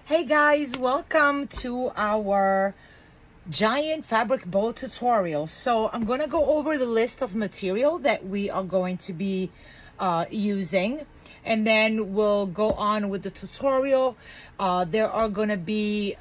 Hey guys, welcome to our giant fabric bow tutorial. So I'm going to go over the list of material that we are going to be using, and then we'll go on with the tutorial. There are going to be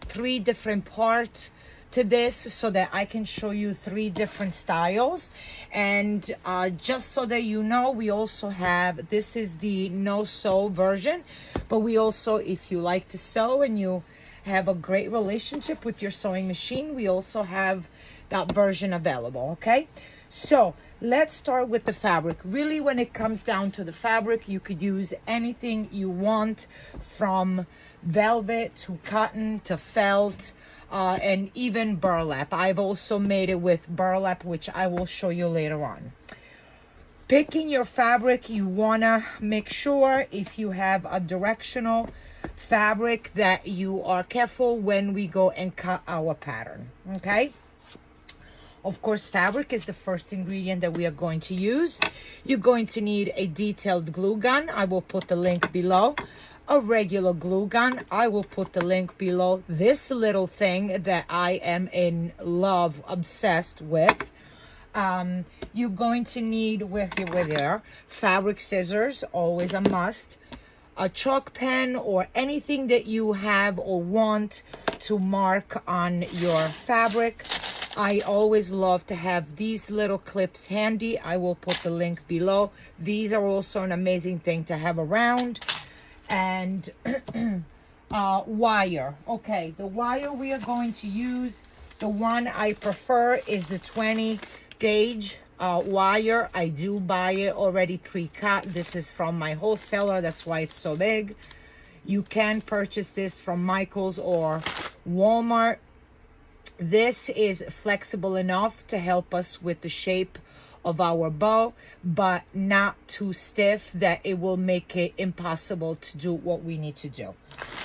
3 different parts to this so that I can show you 3 different styles. And just so that you know, we also have, this is the no sew version, but we also, if you like to sew and you have a great relationship with your sewing machine, we also have that version available. Okay, so let's start with the fabric. Really, when it comes down to the fabric, you could use anything you want, from velvet to cotton to felt, and even burlap. I've also made it with burlap, which I will show you later on. Picking your fabric, you wanna make sure, if you have a directional fabric, that you are careful when we go and cut our pattern. Okay, of course, fabric is the first ingredient that we are going to use. You're going to need a detailed glue gun. I will put the link below. A regular glue gun, I will put the link below. This little thing that I am in love, obsessed with. You're going to need, with your fabric scissors, always a must. A chalk pen or anything that you have or want to mark on your fabric. I always love to have these little clips handy. I will put the link below. These are also an amazing thing to have around. And wire. Okay, the wire we are going to use, the one I prefer is the 20 gauge wire. I do buy it already pre-cut. This is from my wholesaler, that's why it's so big. You can purchase this from Michael's or Walmart. This is flexible enough to help us with the shape of our bow, but not too stiff that it will make it impossible to do what we need to do.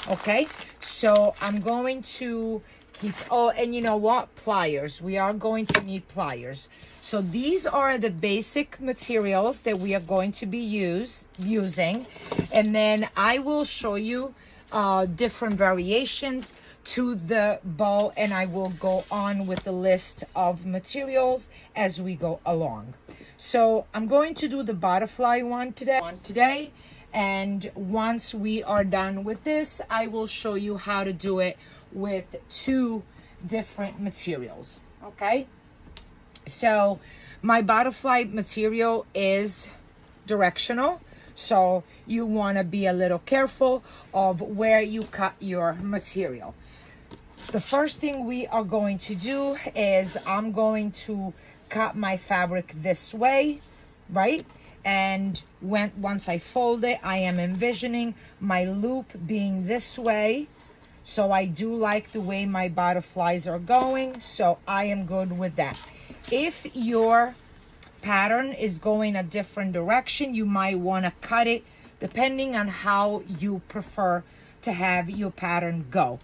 Okay, so I'm going to keep, oh, and you know what, pliers. We are going to need pliers. So these are the basic materials that we are going to be using, and then I will show you different variations to the bow, and I will go on with the list of materials as we go along. So I'm going to do the butterfly one today, and once we are done with this, I will show you how to do it with 2 different materials. Okay, so my butterfly material is directional, so you want to be a little careful of where you cut your material. The first thing we are going to do is I'm going to cut my fabric this way, right? And once I fold it, I am envisioning my loop being this way. So I do like the way my butterflies are going, so I am good with that. If your pattern is going a different direction, you might want to cut it depending on how you prefer to have your pattern go.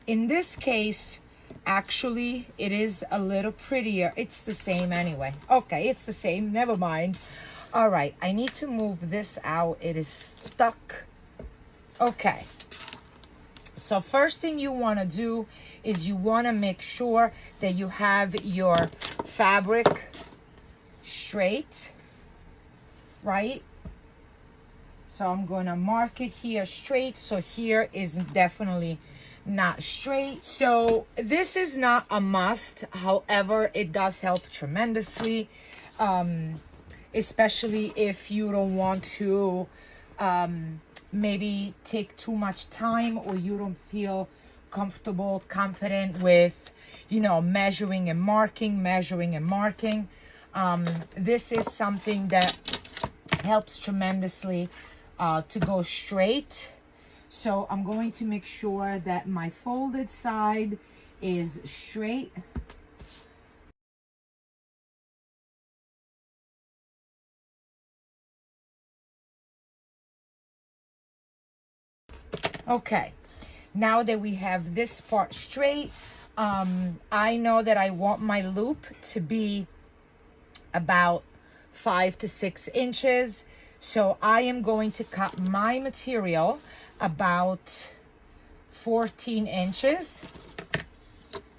In this case, actually, it is a little prettier. It's the same anyway. Okay, it's the same. Never mind. All right, I need to move this out. It is stuck. Okay. So first thing you want to do is you want to make sure that you have your fabric straight, right? So I'm going to mark it here straight. So here is definitely not straight. So this is not a must, however it does help tremendously, especially if you don't want to maybe take too much time, or you don't feel comfortable, confident with, you know, measuring and marking. This is something that helps tremendously to go straight. So I'm going to make sure that my folded side is straight. Okay, now that we have this part straight, I know that I want my loop to be about 5 to 6 inches. So I am going to cut my material about 14 inches,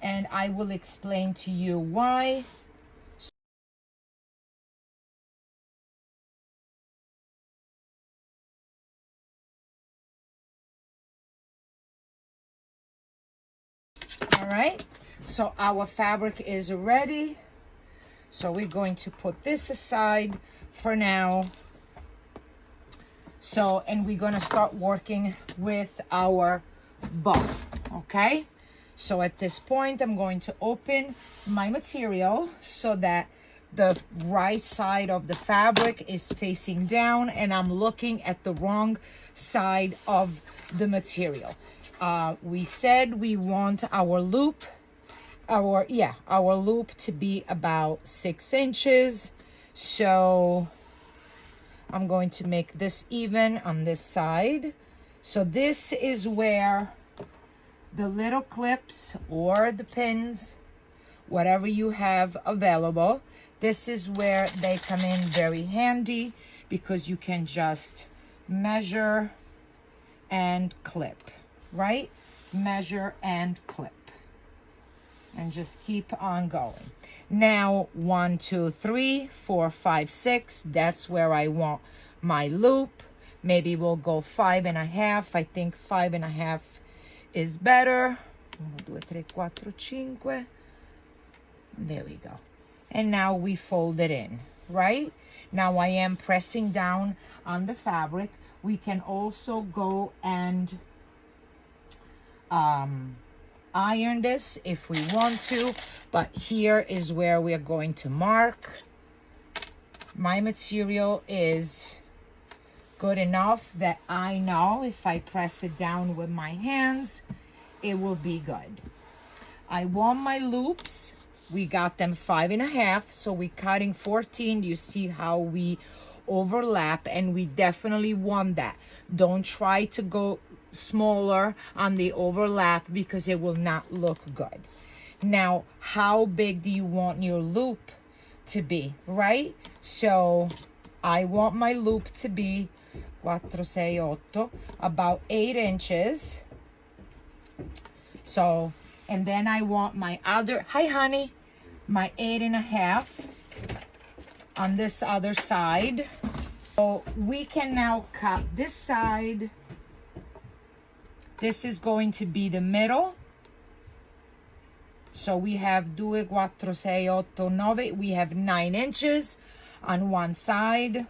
and I will explain to you why. All right, so our fabric is ready. So we're going to put this aside for now. So, and we're going to start working with our bow, okay? So at this point, I'm going to open my material so that the right side of the fabric is facing down and I'm looking at the wrong side of the material. We said we want our loop, our loop to be about 6 inches. So I'm going to make this even on this side. So this is where the little clips or the pins, whatever you have available, this is where they come in very handy, because you can just measure and clip, right? Measure and clip. And just keep on going. Now, 1, 2, 3, 4, 5, 6. That's where I want my loop. Maybe we'll go 5.5. I think 5.5 is better. 1, 2, 3, 4, 5. There we go. And now we fold it in, right? Now I am pressing down on the fabric. We can also go and iron this if we want to, but here is where we are going to mark. My material is good enough that I know if I press it down with my hands, it will be good. I want my loops. We got them 5.5, so we're cutting 14. You see how we overlap, and we definitely want that. Don't try to go smaller on the overlap because it will not look good. Now, how big do you want your loop to be, right? So I want my loop to be 4, 6, 8, about 8 inches. So, and then I want my other, hi honey, my 8.5 on this other side. So we can now cut this side. This is going to be the middle. So we have 2, 4, 6, 8, 9. We have 9 inches on one side.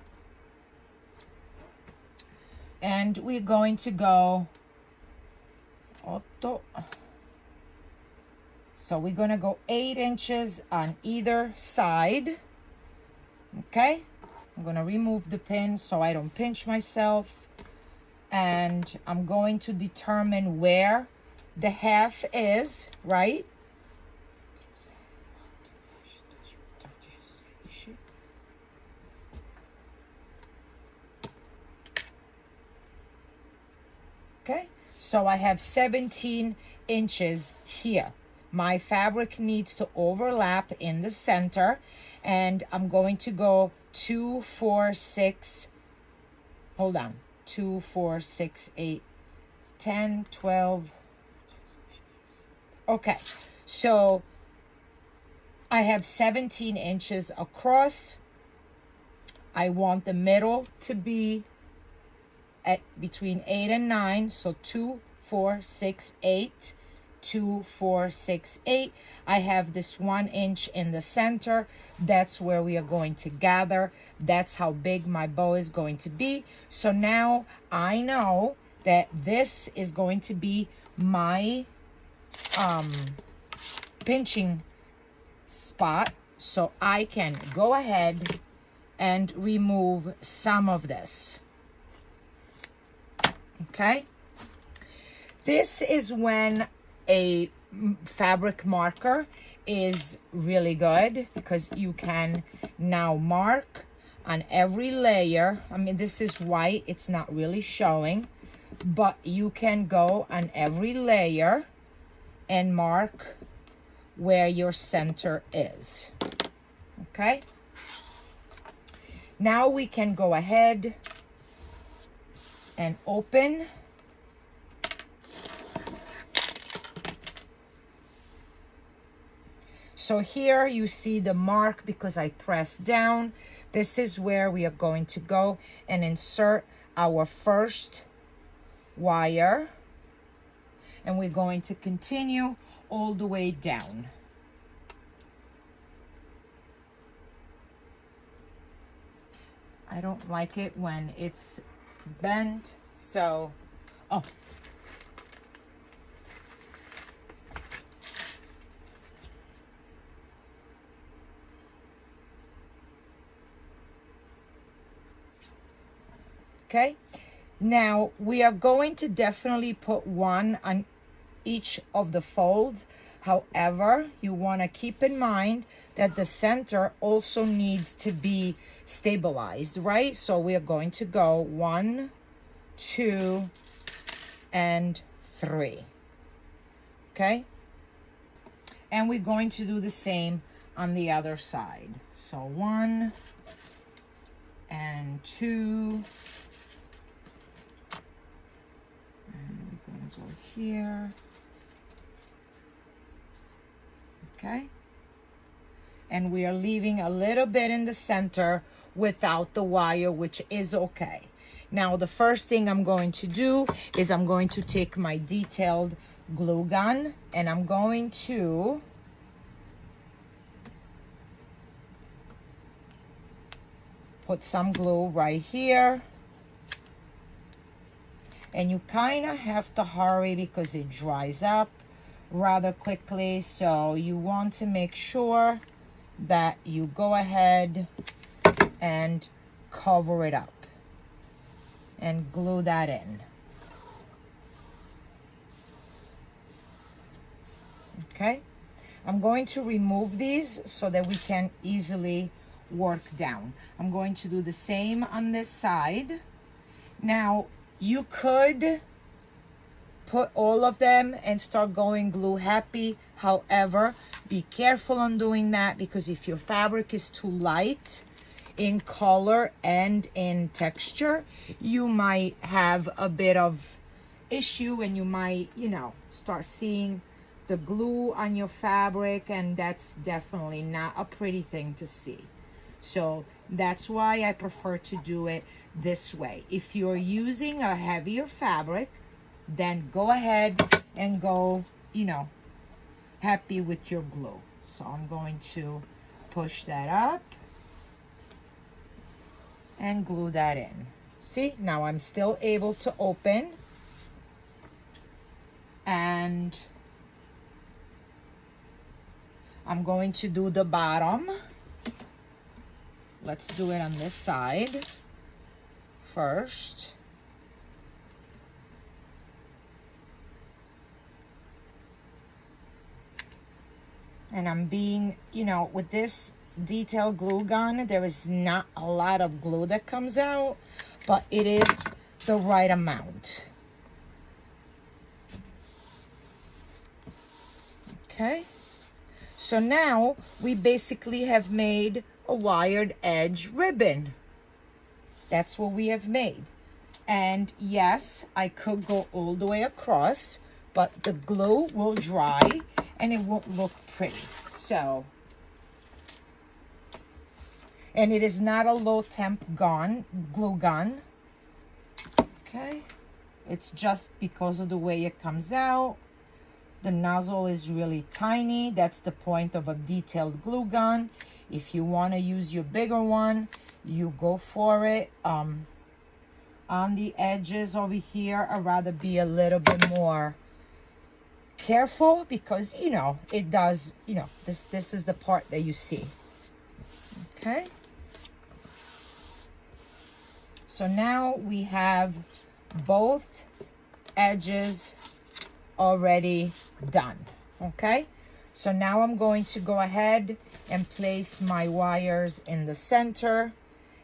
And we're going to go 8. So we're going to go 8 inches on either side. Okay. I'm going to remove the pin so I don't pinch myself. And I'm going to determine where the half is, right? Okay, so I have 17 inches here. My fabric needs to overlap in the center, and I'm going to go 2, 4, 6, hold on. 2, 4, 6, 8, 10, 12. Okay, so I have 17 inches across. I want the middle to be at between 8 and 9. So 2, 4, 6, 8. 2, 4, 6, 8. I have this 1 inch in the center. That's where we are going to gather. That's how big my bow is going to be. So now I know that this is going to be my pinching spot. So I can go ahead and remove some of this. Okay. This is when a fabric marker is really good, because you can now mark on every layer. I mean, this is white, it's not really showing, but you can go on every layer and mark where your center is. Okay, now we can go ahead and open So here you see the mark because I pressed down. This is where we are going to go and insert our first wire. And we're going to continue all the way down. I don't like it when it's bent, so, oh. Okay, now we are going to definitely put one on each of the folds. However, you want to keep in mind that the center also needs to be stabilized, right? So we are going to go 1, 2, and 3. Okay, and we're going to do the same on the other side. So 1 and 2. And we're going to go here. Okay, and we are leaving a little bit in the center without the wire, which is okay. Now the first thing I'm going to do is I'm going to take my detailed glue gun and I'm going to put some glue right here. And you kind of have to hurry because it dries up rather quickly, so you want to make sure that you go ahead and cover it up and glue that in. Okay, I'm going to remove these so that we can easily work down. I'm going to do the same on this side. Now you could put all of them and start going glue happy. However, be careful on doing that because if your fabric is too light in color and in texture, you might have a bit of issue and you might, you know, start seeing the glue on your fabric, and that's definitely not a pretty thing to see. So that's why I prefer to do it this way. If you're using a heavier fabric, then go ahead and go, you know, happy with your glue. So I'm going to push that up and glue that in. See, now I'm still able to open, and I'm going to do the bottom. Let's do it on this side first. And I'm being, you know, with this detail glue gun, there is not a lot of glue that comes out, but it is the right amount. Okay, so now we basically have made a wired edge ribbon. That's what we have made. And yes, I could go all the way across, but the glue will dry and it won't look pretty. So, and it is not a low temp glue gun. Okay, it's just because of the way it comes out. The nozzle is really tiny. That's the point of a detailed glue gun. If you want to use your bigger one, you go for it. On the edges over here, I'd rather be a little bit more careful because, you know, it does, you know, this is the part that you see. Okay, so now we have both edges already done. Okay, so now I'm going to go ahead and place my wires in the center,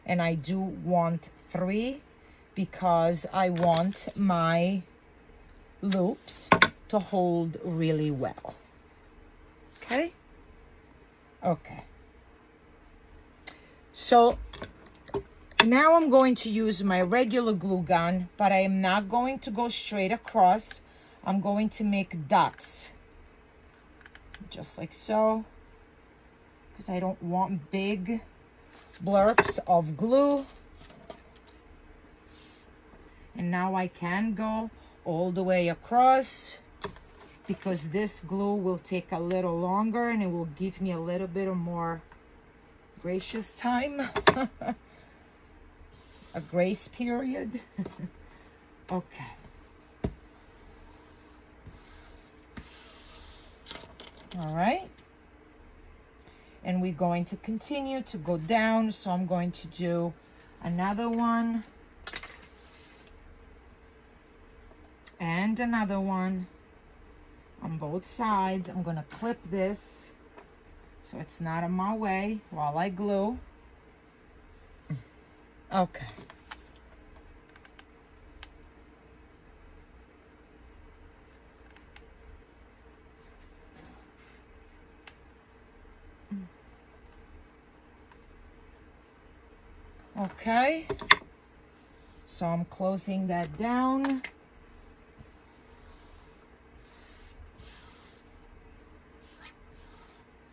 and I do want 3 because I want my loops to hold really well. Okay, okay, so now I'm going to use my regular glue gun, but I am not going to go straight across. I'm going to make dots just like so, because I don't want big blurps of glue. And now I can go all the way across, because this glue will take a little longer and it will give me a little bit of more gracious time. A grace period. Okay. All right. And we're going to continue to go down. So I'm going to do another one. And another one on both sides. I'm going to clip this so it's not in my way while I glue. Okay. Okay. So I'm closing that down.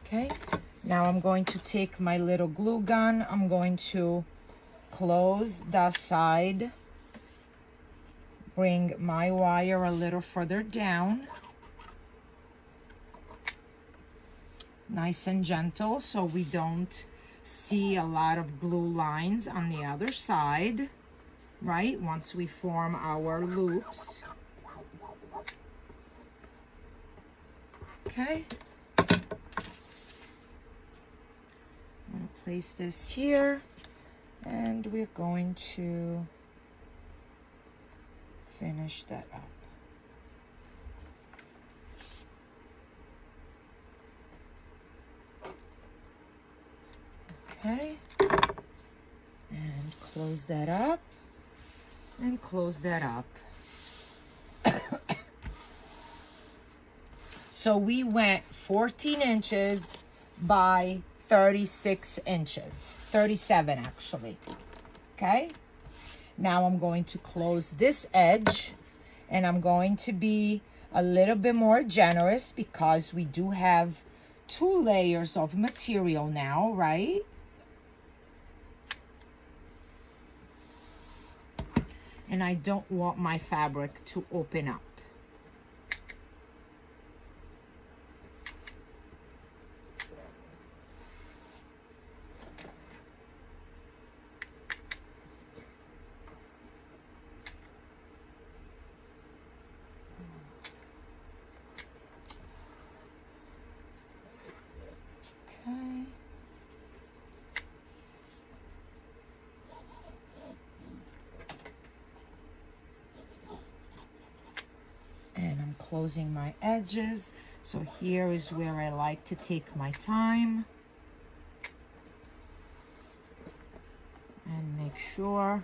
Okay, now I'm going to take my little glue gun. I'm going to close that side, bring my wire a little further down, nice and gentle, so we don't see a lot of glue lines on the other side, right? Once we form our loops. Okay. I'm going to place this here, and we're going to finish that up. Okay, and close that up, and close that up. So we went 14 inches by 36 inches, 37 actually. Okay, now I'm going to close this edge, and I'm going to be a little bit more generous because we do have 2 layers of material now, right? And I don't want my fabric to open up. Closing my edges. So here is where I like to take my time and make sure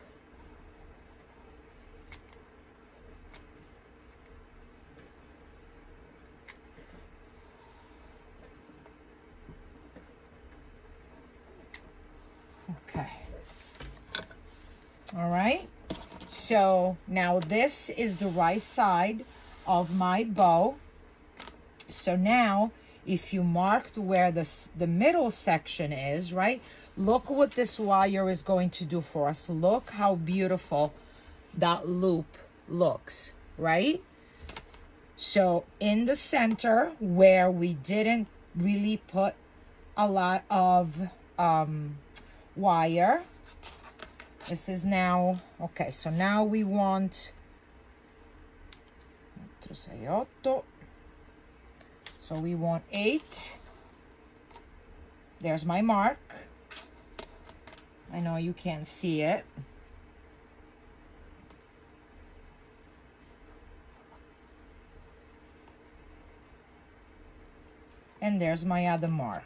okay. All right, so now this is the right side of my bow. So now if you marked where the middle section is, right, look what this wire is going to do for us. Look how beautiful that loop looks, right? So in the center where we didn't really put a lot of wire, this is now okay. So now we want so we want 8. There's my mark. I know you can't see it. And there's my other mark.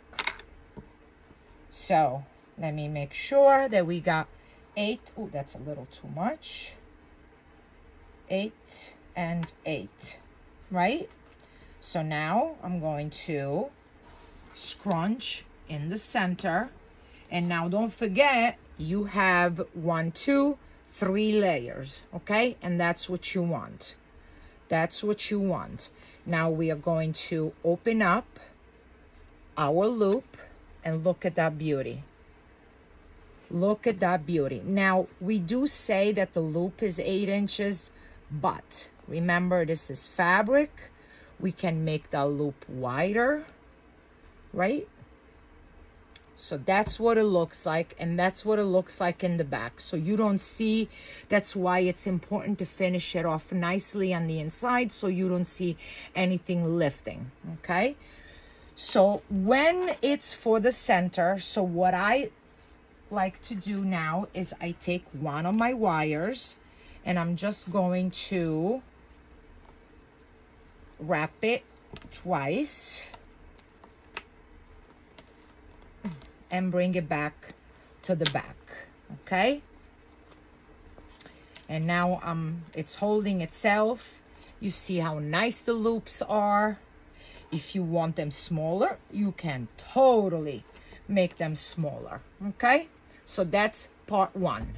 So let me make sure that we got 8. Oh, that's a little too much. 8 and 8, right? So now I'm going to scrunch in the center, and now don't forget you have 1, 2, 3 layers, okay? And that's what you want. That's what you want. Now we are going to open up our loop, And look at that beauty. Look at that beauty. Now, we do say that the loop is 8 inches, but remember, this is fabric. We can make the loop wider, right? So that's what it looks like, and that's what it looks like in the back. So you don't see, that's why it's important to finish it off nicely on the inside so you don't see anything lifting, okay? So when it's for the center, so what I like to do now is I take one of my wires and I'm just going to wrap it twice and bring it back to the back, okay? And now it's holding itself. You see how nice the loops are. If you want them smaller, you can totally make them smaller, okay? So that's part 1.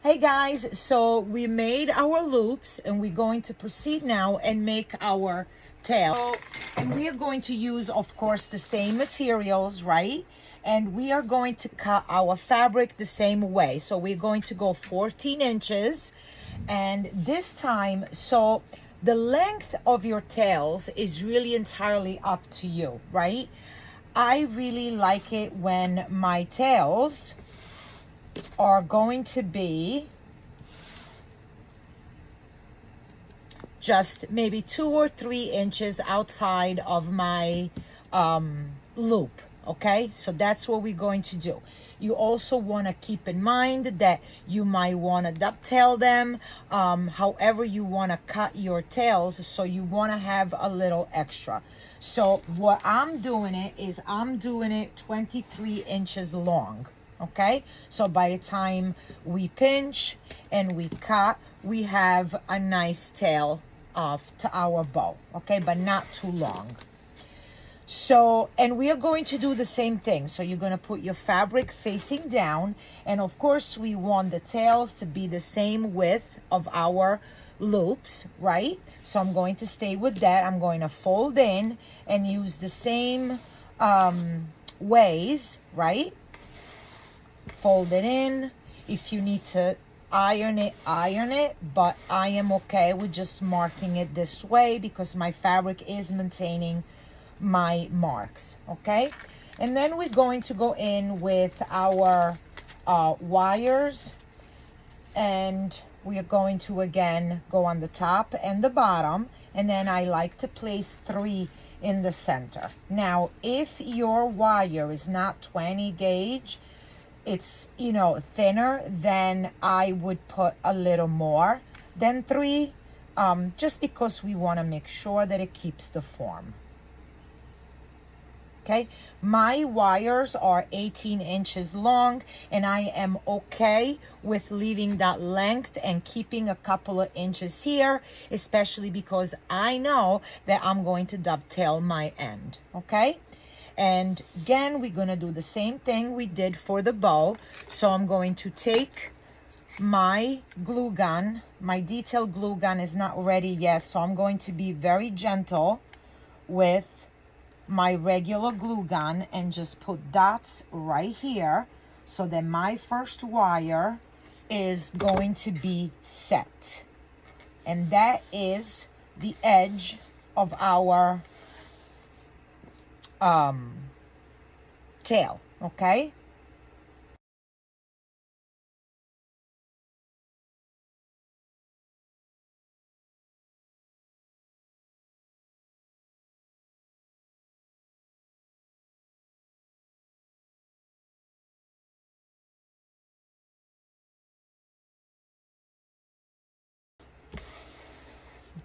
Hey guys, so we made our loops and we're going to proceed now and make our tail. And we are going to use, of course, the same materials, right? And we are going to cut our fabric the same way. So we're going to go 14 inches. And this time, so the length of your tails is really entirely up to you, right? I really like it when my tails are going to be just maybe 2 or 3 inches outside of my loop, okay? So that's what we're going to do. You also want to keep in mind that you might want to dovetail them, however you want to cut your tails, so you want to have a little extra. So what I'm doing it is I'm doing it 23 inches long. Okay, so by the time we pinch and we cut, we have a nice tail to our bow, okay, but not too long. So, and we are going to do the same thing. So you're going to put your fabric facing down, and of course we want the tails to be the same width of our loops, right? So I'm going to stay with that. I'm going to fold in and use the same ways, right? Fold it in. If you need to iron it, but I am okay with just marking it this way because my fabric is maintaining my marks, okay? And then we're going to go in with our wires, and we are going to again go on the top and the bottom, and then I like to place 3 in the center. Now, if your wire is not 20 gauge, it's, you know, thinner, then I would put a little more than 3, just because we want to make sure that it keeps the form. Okay, my wires are 18 inches long, and I am okay with leaving that length and keeping a couple of inches here, especially because I know that I'm going to dovetail my end, okay? And again, we're going to do the same thing we did for the bow. So I'm going to take my glue gun. My detail glue gun is not ready yet, so I'm going to be very gentle with my regular glue gun and just put dots right here so that my first wire is going to be set. And that is the edge of our tail, okay?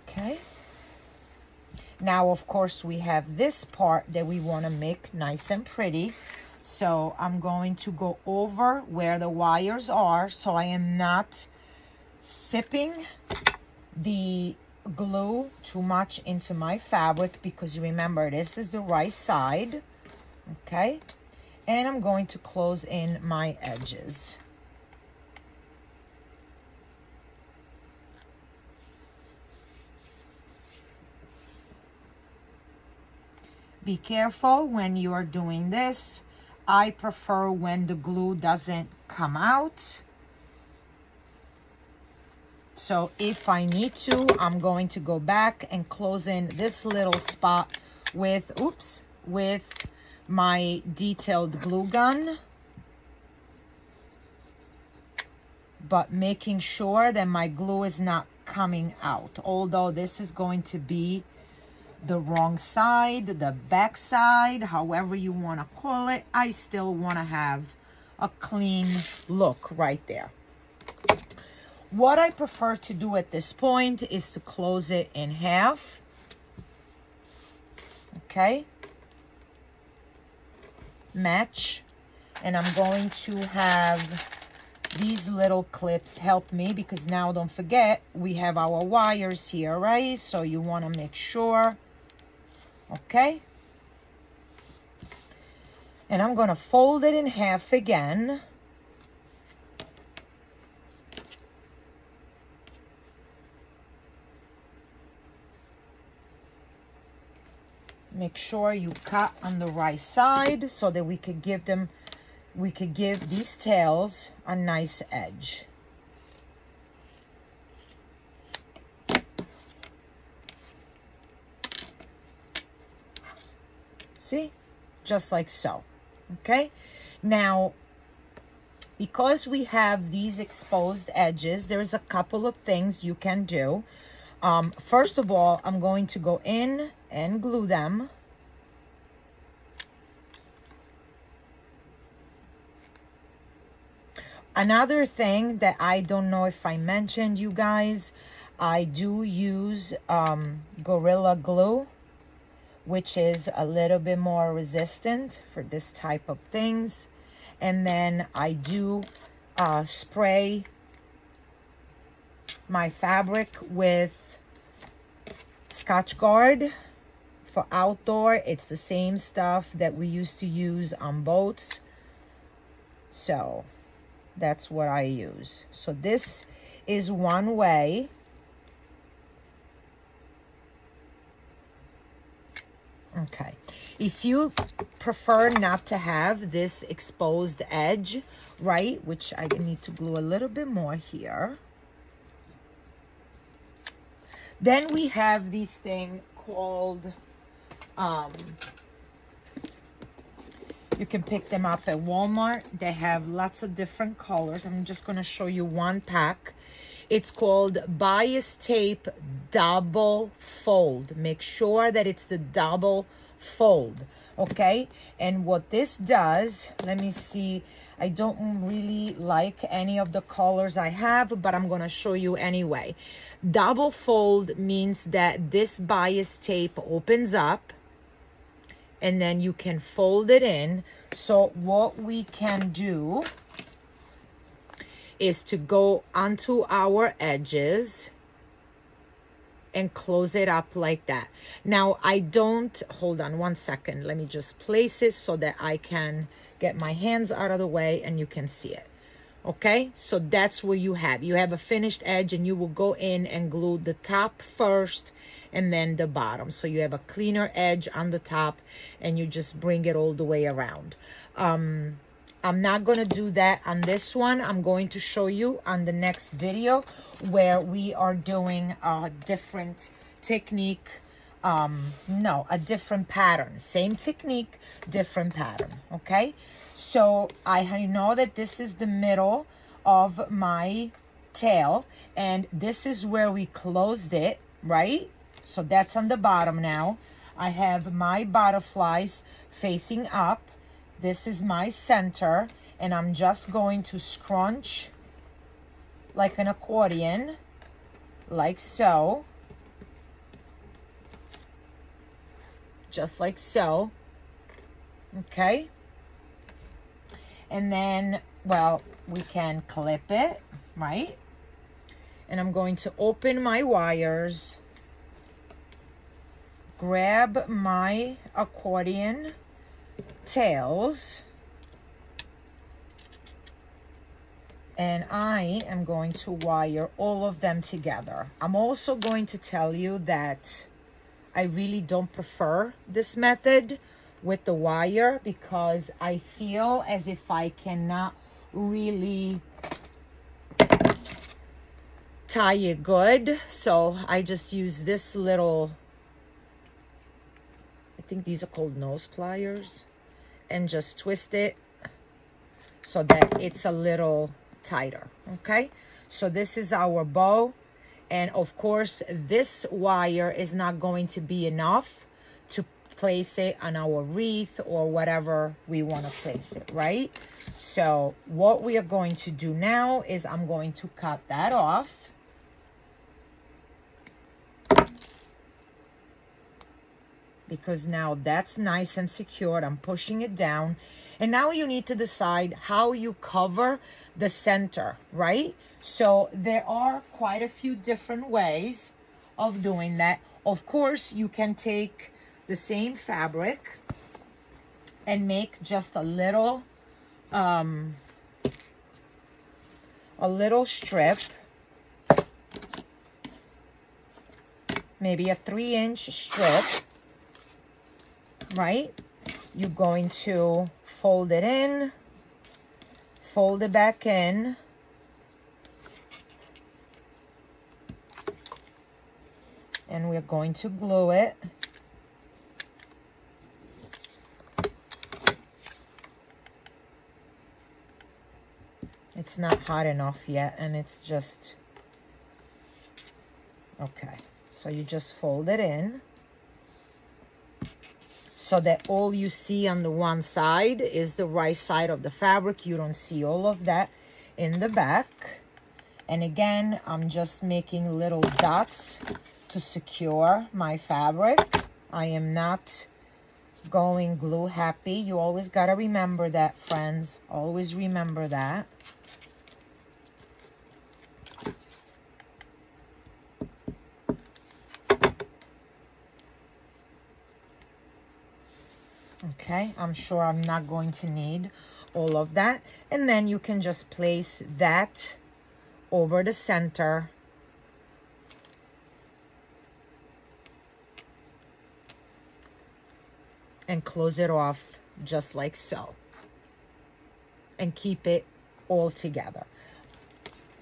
Okay. Now, of course, we have this part that we want to make nice and pretty. So I'm going to go over where the wires are, so I am not sipping the glue too much into my fabric, because remember, this is the right side, okay? And I'm going to close in my edges. Be careful when you are doing this. I prefer when the glue doesn't come out. So if I need to, I'm going to go back and close in this little spot with, oops, with my detailed glue gun. But making sure that my glue is not coming out. Although this is going to be the wrong side, the back side, however you want to call it, I still want to have a clean look right there. What I prefer to do at this point is to close it in half. Okay. Match. And I'm going to have these little clips help me, because now don't forget we have our wires here, right? So you want to make sure. Okay. And I'm going to fold it in half again. Make sure you cut on the right side so that we could give these tails a nice edge. See? Just like so. Okay? Now, because we have these exposed edges, there's a couple of things you can do. First of all, I'm going to go in and glue them. Another thing that I don't know if I mentioned, you guys, I do use Gorilla Glue, which is a little bit more resistant for this type of things. And then I do spray my fabric with Scotch Guard for outdoor. It's the same stuff that we used to use on boats. So that's what I use. So this is one way. Okay. If you prefer not to have this exposed edge, right, which I need to glue a little bit more here. Then we have this thing called, you can pick them up at Walmart. They have lots of different colors. I'm just going to show you one pack. It's called Bias Tape Double Fold. Make sure that it's the double fold, okay? And what this does, let me see. I don't really like any of the colors I have, but I'm going to show you anyway. Double fold means that this bias tape opens up and then you can fold it in. So what we can do is to go onto our edges and close it up like that. Now I don't, hold on one second. Let me just place it so that I can get my hands out of the way and you can see it. Okay, so that's what you have. You have a finished edge and you will go in and glue the top first and then the bottom. So you have a cleaner edge on the top and you just bring it all the way around. I'm not going to do that on this one. I'm going to show you on the next video where we are doing a different technique. No, a different pattern. Same technique, different pattern. Okay. So I know that this is the middle of my tail and this is where we closed it, right? So that's on the bottom now. I have my butterflies facing up. This is my center and I'm just going to scrunch like an accordion, like so. Just like so. Okay. And then, well, we can clip it, right? And I'm going to open my wires, grab my accordion tails, and I am going to wire all of them together. I'm also going to tell you that I really don't prefer this method with the wire because I feel as if I cannot really tie it good. So I just use this little, I think these are called nose pliers, and just twist it so that it's a little tighter. Okay, so this is our bow, and of course this wire is not going to be enough to place it on our wreath or whatever we want to place it, right? So what we are going to do now is I'm going to cut that off. Because now that's nice and secured. I'm pushing it down. And now you need to decide how you cover the center, right? So there are quite a few different ways of doing that. Of course, you can take the same fabric and make just a little strip, maybe a 3-inch strip, right? You're going to fold it in, fold it back in, and we're going to glue it. It's not hot enough yet, and it's just, okay. So you just fold it in so that all you see on the one side is the right side of the fabric. You don't see all of that in the back. And again, I'm just making little dots to secure my fabric. I am not going glue happy. You always got to remember that, friends. Always remember that. Okay, I'm sure I'm not going to need all of that. And then you can just place that over the center. And close it off just like so. And keep it all together.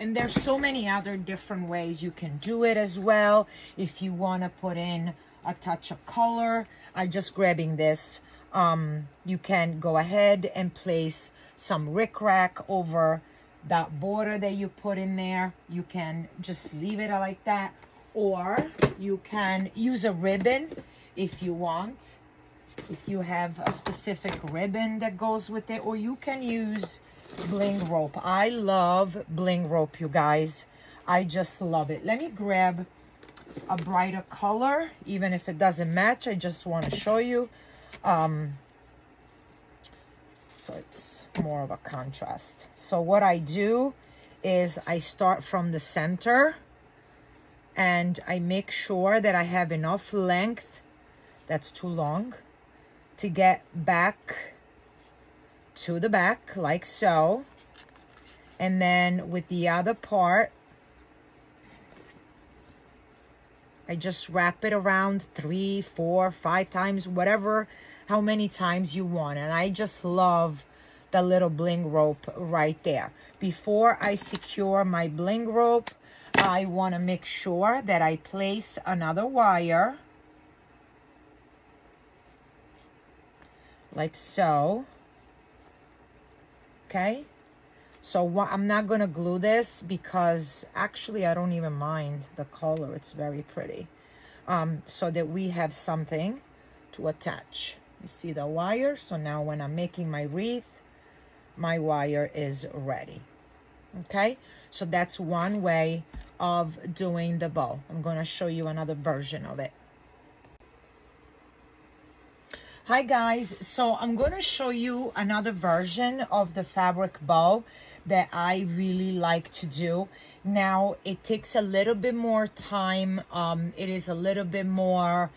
And there's so many other different ways you can do it as well. If you want to put in a touch of color, I'm just grabbing this. You can go ahead and place some rickrack over that border that you put in there. You can just leave it like that, or you can use a ribbon if you want, if you have a specific ribbon that goes with it, or you can use bling rope. I love bling rope, you guys. I just love it. Let me grab a brighter color, even if it doesn't match. I just want to show you. So it's more of a contrast. So what I do is I start from the center and I make sure that I have enough length, that's too long, to get back to the back like so. And then with the other part, I just wrap it around 3, 4, 5 times, whatever, how many times you want. And I just love the little bling rope right there. Before I secure my bling rope, I want to make sure that I place another wire like so. Okay, so I'm not going to glue this because actually I don't even mind the color. It's very pretty. So that we have something to attach. You see the wire? So now when I'm making my wreath, my wire is ready. Okay, so that's one way of doing the bow. I'm going to show you another version of it. Hi guys, so I'm going to show you another version of the fabric bow that I really like to do. Now it takes a little bit more time. It is a little bit more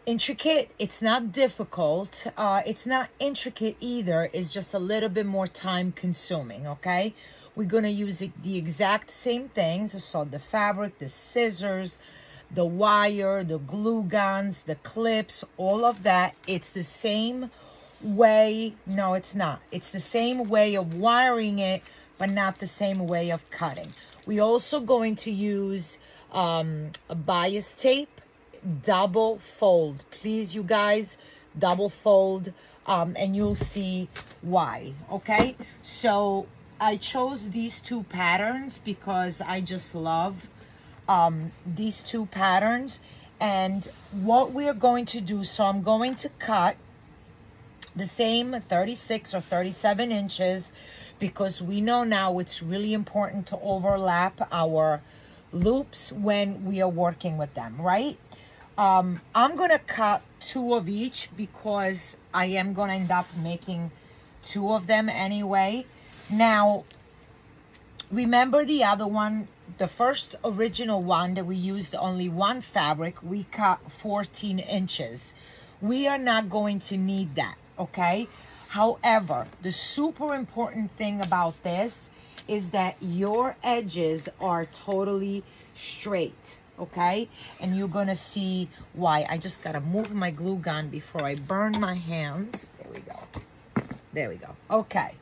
intricate. It's not difficult. It's not intricate either. It's just a little bit more time consuming. Okay, we're going to use the exact same things. So the fabric, the scissors, the wire, the glue guns, the clips, all of that. It's the same way. No, it's not. It's the same way of wiring it, but not the same way of cutting. We're also going to use a bias tape, double fold. Please, you guys, double fold, and you'll see why, okay? So I chose these two patterns because I just love these two patterns. And what we are going to do, so I'm going to cut the same 36 or 37 inches because we know now it's really important to overlap our loops when we are working with them, right? I'm gonna cut 2 of each because I am gonna end up making 2 of them anyway. Now, remember the other one, the first original one that we used only one fabric, we cut 14 inches. We are not going to need that, okay? However, the super important thing about this is that your edges are totally straight, okay? And you're gonna see why. I just gotta move my glue gun before I burn my hands. There we go. There we go. Okay.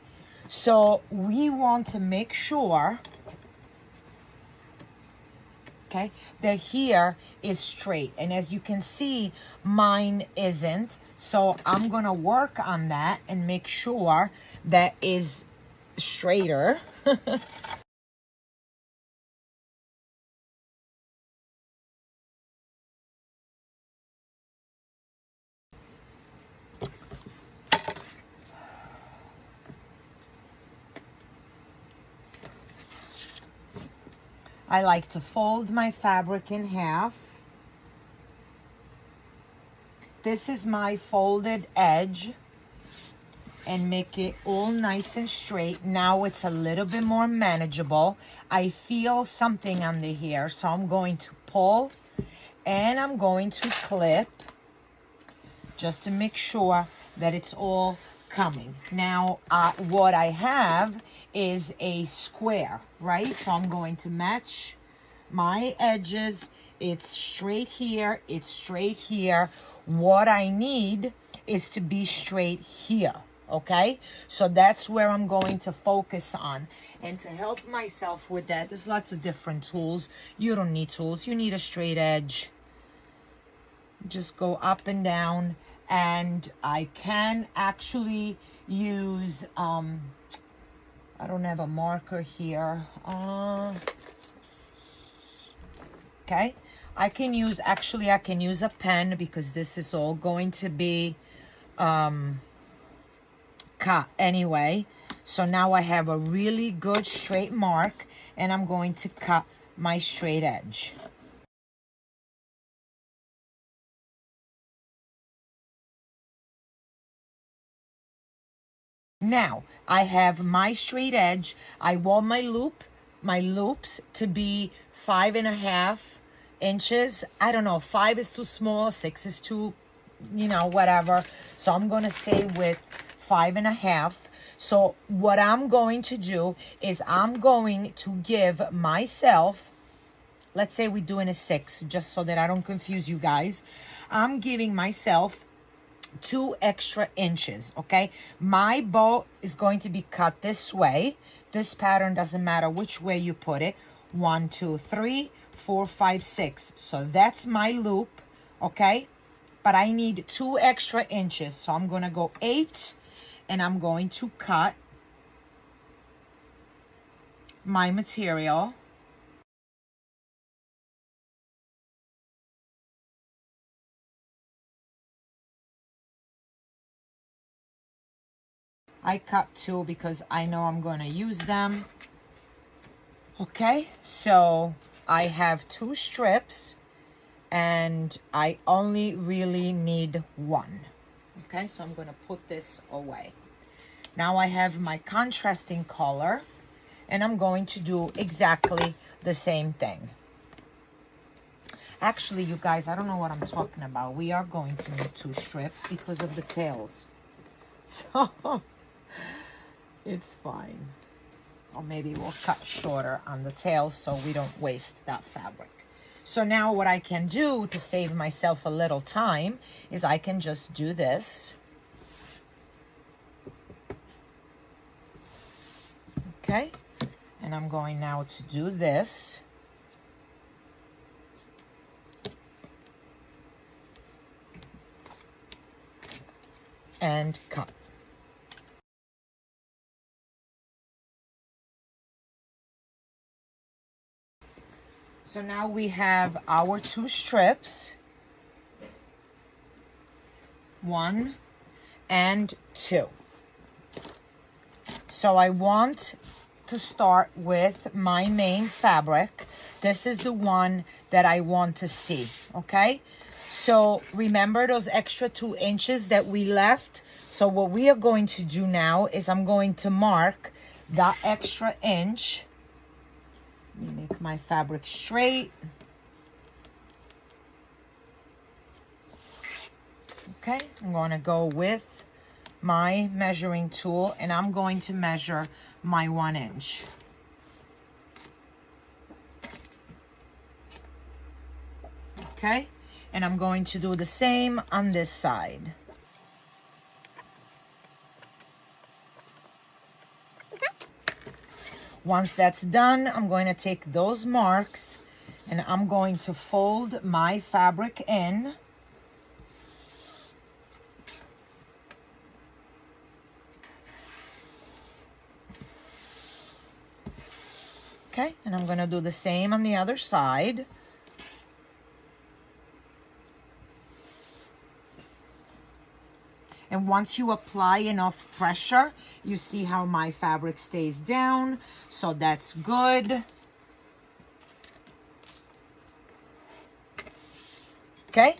So we want to make sure, okay, that here is straight. And as you can see, mine isn't. So I'm gonna work on that and make sure that is straighter. I like to fold my fabric in half. This is my folded edge and make it all nice and straight. Now it's a little bit more manageable. I feel something under here, so I'm going to pull and I'm going to clip just to make sure that it's all coming. Now, what I have is a square, right? So I'm going to match my edges. It's straight here, it's straight here. What I need is to be straight here, okay? So that's where I'm going to focus on. And to help myself with that, there's lots of different tools. You don't need tools, you need a straight edge. Just go up and down. And I can actually use, I don't have a marker here. Okay. I can use a pen because this is all going to be cut anyway. So now I have a really good straight mark and I'm going to cut my straight edge. Now I have my straight edge. I want my loops to be 5.5 inches. I don't know, 5 is too small, 6 is too, you know, whatever. So I'm gonna stay with 5.5. So what I'm going to do is I'm going to give myself, let's say we're doing a 6, just so that I don't confuse you guys. I'm giving myself 2 extra inches, okay? My bow is going to be cut this way. This pattern doesn't matter which way you put it. 1, 2, 3, 4, 5, 6. So that's my loop, okay? But I need 2 extra inches. So I'm gonna go 8 and I'm going to cut my material. I cut 2 because I know I'm going to use them. Okay, so I have 2 strips and I only really need 1. Okay, so I'm going to put this away. Now I have my contrasting color and I'm going to do exactly the same thing. Actually, you guys, I don't know what I'm talking about. We are going to need 2 strips because of the tails. So it's fine. Or maybe we'll cut shorter on the tails so we don't waste that fabric. So now what I can do to save myself a little time is I can just do this. Okay, and I'm going now to do this. And cut. So now we have our 2 strips. 1 and 2. So I want to start with my main fabric. This is the one that I want to see, okay? So remember those extra 2 inches that we left? So what we are going to do now is I'm going to mark that extra inch. Let me make my fabric straight. Okay, I'm going to go with my measuring tool and I'm going to measure my 1 inch. Okay, and I'm going to do the same on this side. Once that's done, I'm going to take those marks and I'm going to fold my fabric in. Okay, and I'm going to do the same on the other side. And once you apply enough pressure, you see how my fabric stays down. So that's good. Okay.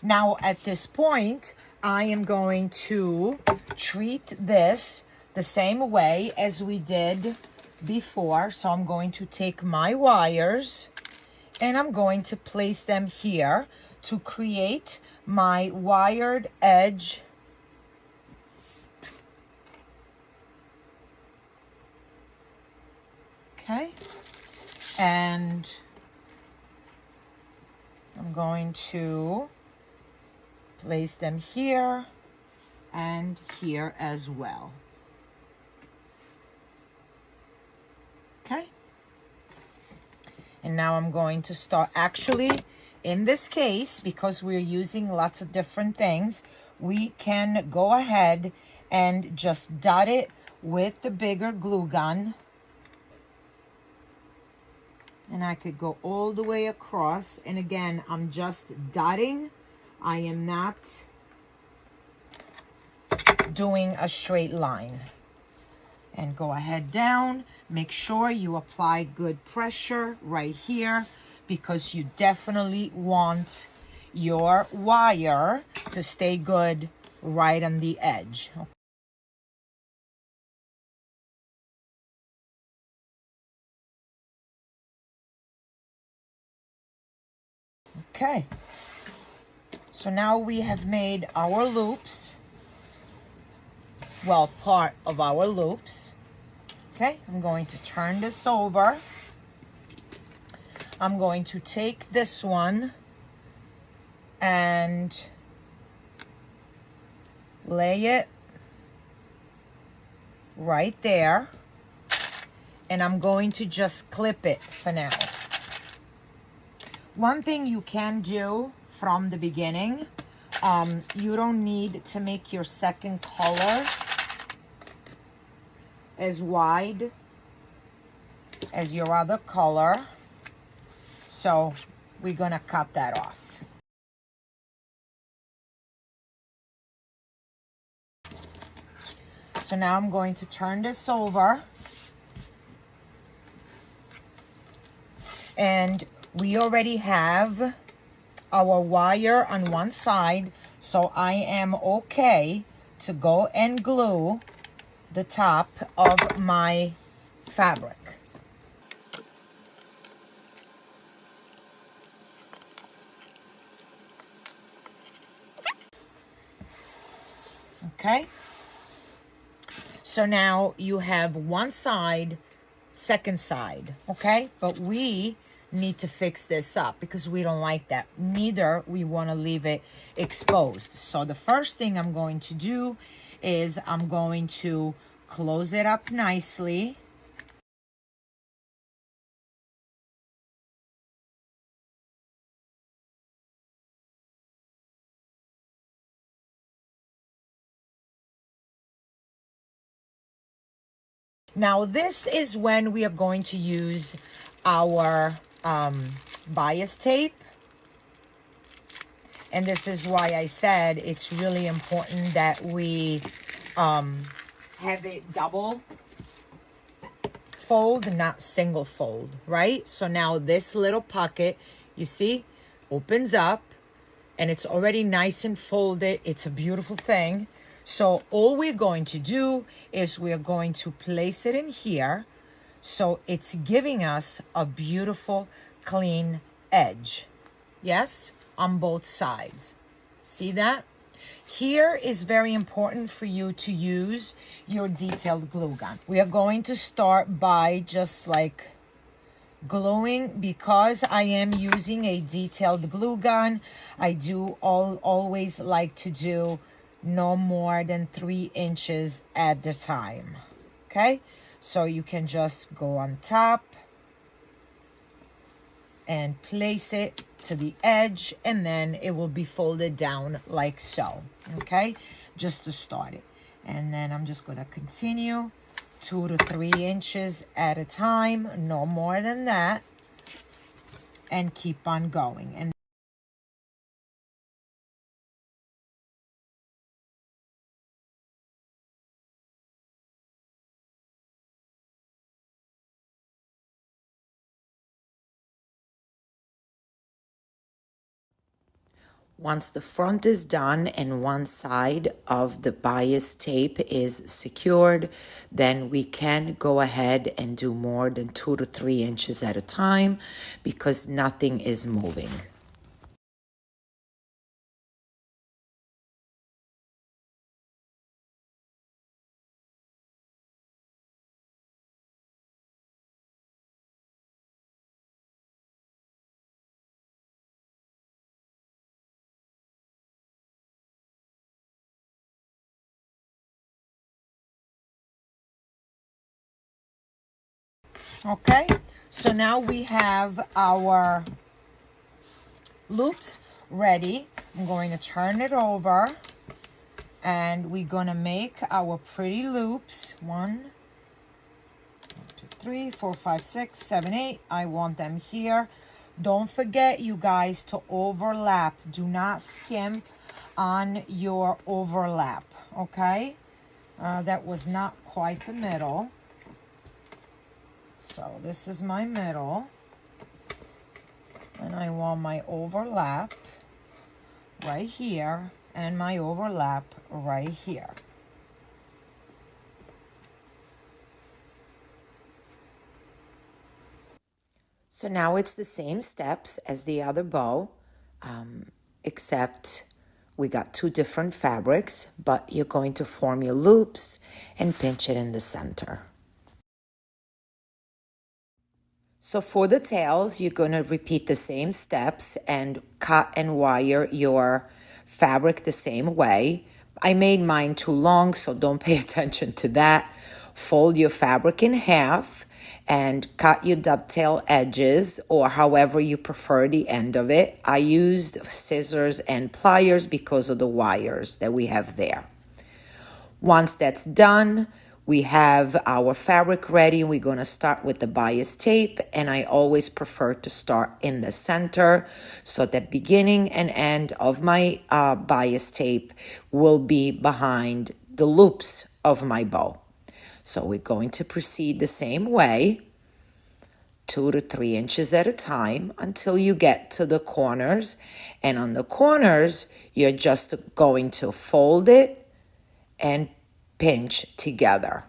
Now at this point, I am going to treat this the same way as we did before. So I'm going to take my wires and I'm going to place them here to create my wired edge. Okay, and I'm going to place them here and here as well. Okay, and now I'm going to start, actually, in this case, because we're using lots of different things, we can go ahead and just dot it with the bigger glue gun. And I could go all the way across. And again, I'm just dotting. I am not doing a straight line. And go ahead down. Make sure you apply good pressure right here, because you definitely want your wire to stay good right on the edge. Okay, so now we have made our loops, well, part of our loops. Okay, I'm going to turn this over. I'm going to take this one and lay it right there, and I'm going to just clip it for now. One thing you can do from the beginning, you don't need to make your second color as wide as your other color. So we're gonna cut that off. So now I'm going to turn this over. And we already have our wire on one side, so I am okay to go and glue the top of my fabric. Okay, so now you have one side, second side, okay? But we need to fix this up because we don't like that. Neither we want to leave it exposed. So the first thing I'm going to do is I'm going to close it up nicely. Now this is when we are going to use our bias tape. And this is why I said it's really important that we have it double fold, not single fold, right? So now this little pocket, you see, opens up and it's already nice and folded. It's a beautiful thing. So all we're going to do is we're going to place it in here. So it's giving us a beautiful, clean edge. Yes, on both sides. See that? Here is very important for you to use your detailed glue gun. We are going to start by just like gluing. Because I am using a detailed glue gun, I do always like to do no more than 3 inches at a time. Okay, so you can just go on top and place it to the edge, and then it will be folded down like so. Okay, just to start it. And then I'm just going to continue 2 to 3 inches at a time, no more than that, and keep on going. And once the front is done and one side of the bias tape is secured, then we can go ahead and do more than 2 to 3 inches at a time because nothing is moving. Okay, so now we have our loops ready. I'm going to turn it over and we're going to make our pretty loops. 1, 2, 3, 4, 5, 6, 7, 8. I want them here. Don't forget, you guys, to overlap. Do not skimp on your overlap, okay? That was not quite the middle. So this is my middle, and I want my overlap right here and my overlap right here. So now it's the same steps as the other bow, except we got 2 different fabrics, but you're going to form your loops and pinch it in the center. So for the tails, you're going to repeat the same steps and cut and wire your fabric the same way. I made mine too long, so don't pay attention to that. Fold your fabric in half and cut your dovetail edges, or however you prefer the end of it. I used scissors and pliers because of the wires that we have there. Once that's done, we have our fabric ready, and we're going to start with the bias tape, and I always prefer to start in the center so that beginning and end of my bias tape will be behind the loops of my bow. So we're going to proceed the same way, 2 to 3 inches at a time until you get to the corners, and on the corners you're just going to fold it and pinch together.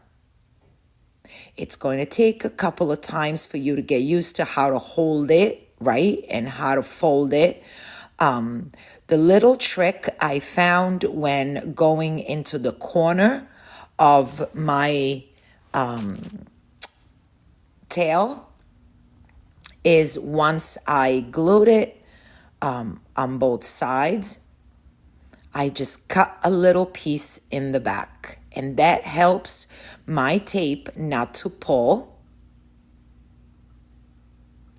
It's going to take a couple of times for you to get used to how to hold it, right, and how to fold it. The little trick I found when going into the corner of my tail is once I glued it on both sides, I just cut a little piece in the back, and that helps my tape not to pull.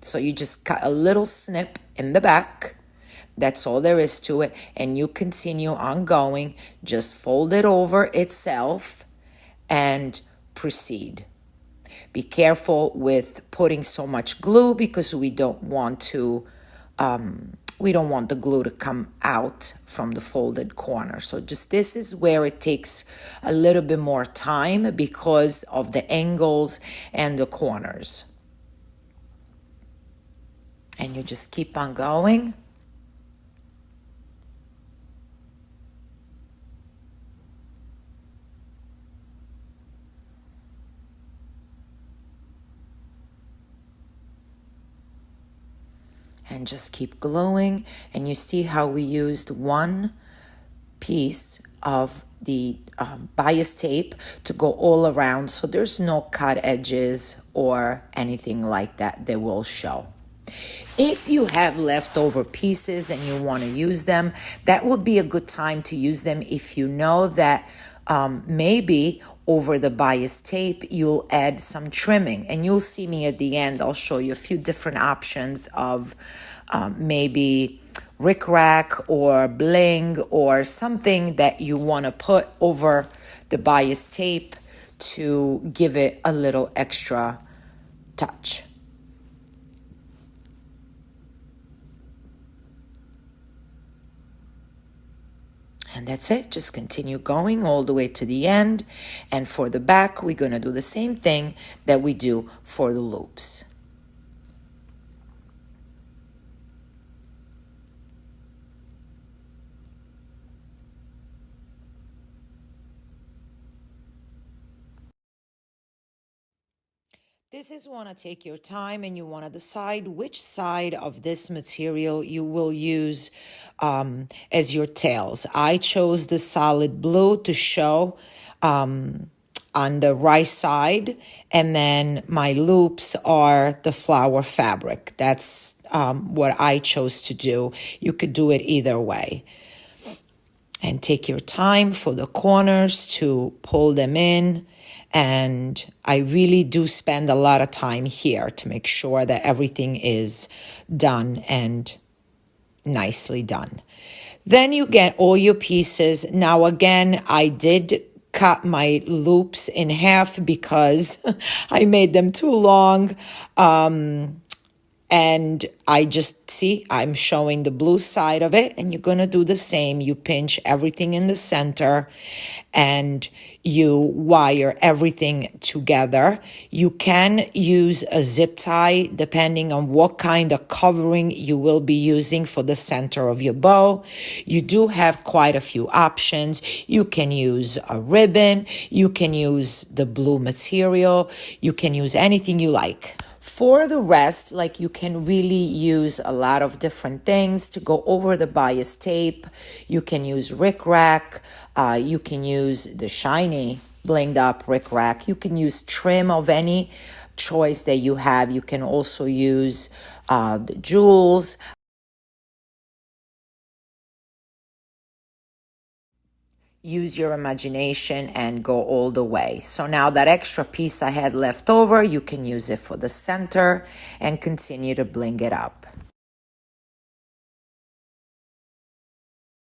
So you just cut a little snip in the back. That's all there is to it, and you continue on going. Just fold it over itself and proceed. Be careful with putting so much glue because we don't want the glue to come out from the folded corner. So just this is where it takes a little bit more time because of the angles and the corners. And you just keep on going. And just keep gluing, and you see how we used one piece of the bias tape to go all around, so there's no cut edges or anything like that that will show. If you have leftover pieces and you want to use them, that would be a good time to use them if you know that maybe over the bias tape you'll add some trimming, and you'll see me at the end. I'll show you a few different options of maybe rickrack or bling or something that you want to put over the bias tape to give it a little extra touch. And that's it. Just continue going all the way to the end. And for the back, we're going to do the same thing that we do for the loops. This is want to take your time, and you want to decide which side of this material you will use as your tails. I chose the solid blue to show on the right side, and then my loops are the flower fabric. That's what I chose to do. You could do it either way. And take your time for the corners to pull them in. And I really do spend a lot of time here to make sure that everything is done and nicely done. Then you get all your pieces. Now again, I did cut my loops in half because I made them too long. And I just see I'm showing the blue side of it, and you're going to do the same. You pinch everything in the center and you wire everything together. You can use a zip tie depending on what kind of covering you will be using for the center of your bow. You do have quite a few options. You can use a ribbon, you can use the blue material, you can use anything you like. For the rest, like, you can really use a lot of different things to go over the bias tape. You can use rickrack. You can use the shiny blinged up rickrack. You can use trim of any choice that you have. You can also use the jewels. Use your imagination and go all the way. So now that extra piece I had left over, you can use it for the center and continue to bling it up.